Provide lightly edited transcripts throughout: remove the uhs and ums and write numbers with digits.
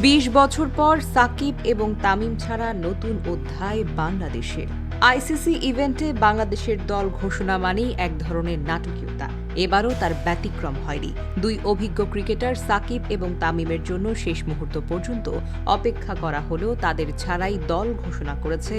২০ বছর পর সাকিব এবং তামিম ছাড়া নতুন অধ্যায় বাংলাদেশে। আইসিসি ইভেন্টে বাংলাদেশের দল ঘোষণা মানেই এক ধরনের নাটকীয়তা। এবারও তার ব্যতিক্রম হয়নি। দুই অভিজ্ঞ ক্রিকেটার সাকিব এবং তামিমের জন্য শেষ মুহূর্ত পর্যন্ত অপেক্ষা করা হলেও তাদের ছাড়াই দল ঘোষণা করেছে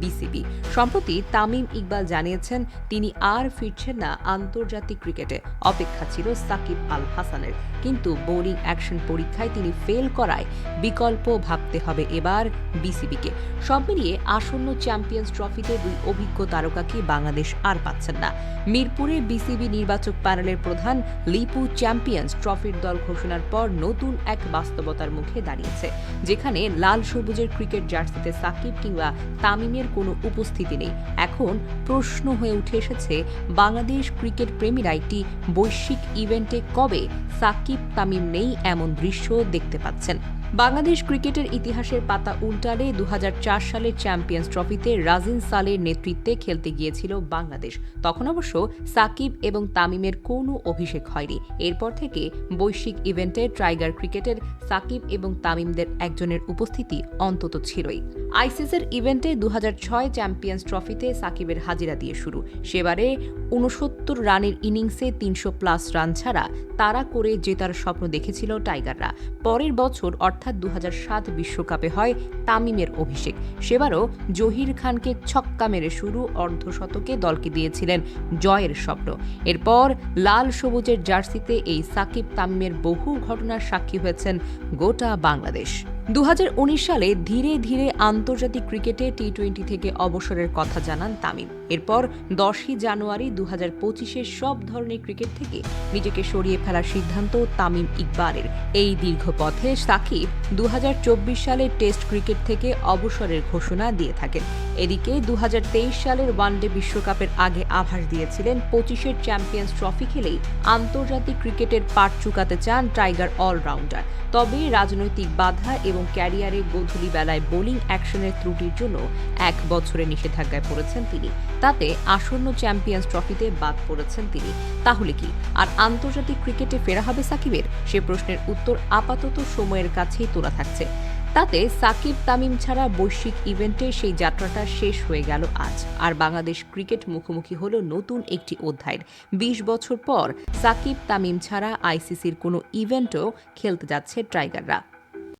বিসিবি। সম্প্রতি তামিম ইকবাল জানিয়েছেন তিনি আর ফিরছেন না আন্তর্জাতিক ক্রিকেটে। অপেক্ষা ছিল সাকিব আল হাসানের, কিন্তু বোলিং অ্যাকশন পরীক্ষায় তিনি ফেল করায় বিকল্প ভাবতে হবে এবার বিসিবিকে। সব মিলিয়ে আসন্ন চ্যাম্পিয়ন্স ট্রফিতে দুই অভিজ্ঞ তারকাকে বাংলাদেশ আর পাচ্ছেন না। মিরপুরে বিসিবি নির্বাচক প্যানেলের প্রধান লিপু চ্যাম্পিয়ন্স ট্রফির দল ঘোষণার পর নতুন এক বাস্তবতার মুখে দাঁড়িয়েছে, যেখানে লাল সবুজের ক্রিকেট জার্সিতে সাকিব কিংবা তামিমের কোনো উপস্থিতি নেই। এখন প্রশ্ন হয়ে উঠে এসেছে, বাংলাদেশ ক্রিকেট প্রেমীরা একটি বৈশ্বিক ইভেন্টে কবে সাকিব তামিম নেই এমন দৃশ্য দেখতে পাচ্ছেন। বাংলাদেশ ক্রিকেটের ইতিহাসের পাতা উল্টালে ২০০৪ সালের চ্যাম্পিয়ন্স ট্রফিতে রাজিন সালের নেতৃত্বে খেলতে গিয়েছিল বাংলাদেশ। তখন অবশ্য সাকিব এবং তামিমের কোনো অভিষেক হয়নি। এরপর থেকে বৈশ্বিক ইভেন্টে টাইগার ক্রিকেটের সাকিব এবং তামিমদের একজনের উপস্থিতি অন্তত ছিলই। আইসিসির ইভেন্টে ২০০৬ চ্যাম্পিয়ন্স ট্রফিতে সাকিবের হাজিরা দিয়ে শুরু। সেবারে ৬৯ রানের ইনিংসে ৩০০+ রান ছাড়া তাড়া করে জেতার স্বপ্ন দেখেছিল টাইগাররা। পরের বছর অর্থাৎ ২০০৭ বিশ্বকাপে হয় তামিমের অভিষেক। সেবারও জহির খানকে ছক্কা মেরে শুরু অর্ধশতকে দলকে দিয়েছিলেন জয়ের স্বপ্ন। এরপর লাল সবুজের জার্সিতে এই সাকিব তামিমের বহু ঘটনার সাক্ষী হয়েছেন গোটা বাংলাদেশ। ২০১৯ সালে ধীরে ধীরে আন্তর্জাতিক ক্রিকেটে টি-20 থেকে অবসরের কথা জানান তামিম। এরপর ১০ই জানুয়ারি ২০২৫-এ সব ধরনের ক্রিকেট থেকে নিজেকে সরিয়ে ফেলার সিদ্ধান্ত তামিম ইকবালের। এই দীর্ঘ পথে সাকিব ২০২৪ সালে টেস্ট ক্রিকেট থেকে অবসরের ঘোষণা দিয়ে থাকেন। এদিকে ২০২৩ সালের ওয়ানডে বিশ্বকাপের আগে আভাস দিয়েছিলেন ২৫-এর চ্যাম্পিয়ন্স ট্রফি খেলেই আন্তর্জাতিক ক্রিকেটের পাট চুকাতে চান টাইগার অলরাউন্ডার। তবে রাজনৈতিক বাধা এবং ক্যারিয়ারে গোধূলি বেলায় বোলিং অ্যাকশনের ত্রুটির জন্য ১ বছরের নিষেধাজ্ঞায় পড়েছেন তিনি। তাতে আসন্ন চ্যাম্পিয়ন্স ট্রফিতে বাদ পড়েছেন তিনি। তাহলে কি আর আন্তর্জাতিক ক্রিকেটে ফেরা হবে সাকিবের? সে প্রশ্নের উত্তর আপাতত সময়ের কাছেই তোলা থাকছে। তাতে সাকিব তামিম ছাড়া বৈশ্বিক ইভেন্টে সেই যাত্রাটা শেষ হয়ে গেল আজ। আর বাংলাদেশ ক্রিকেট মুখোমুখি হলো নতুন একটি অধ্যায়ের। ২০ বছর পর সাকিব তামিম ছাড়া আইসিসির কোনো ইভেন্টও খেলতে যাচ্ছে টাইগাররা।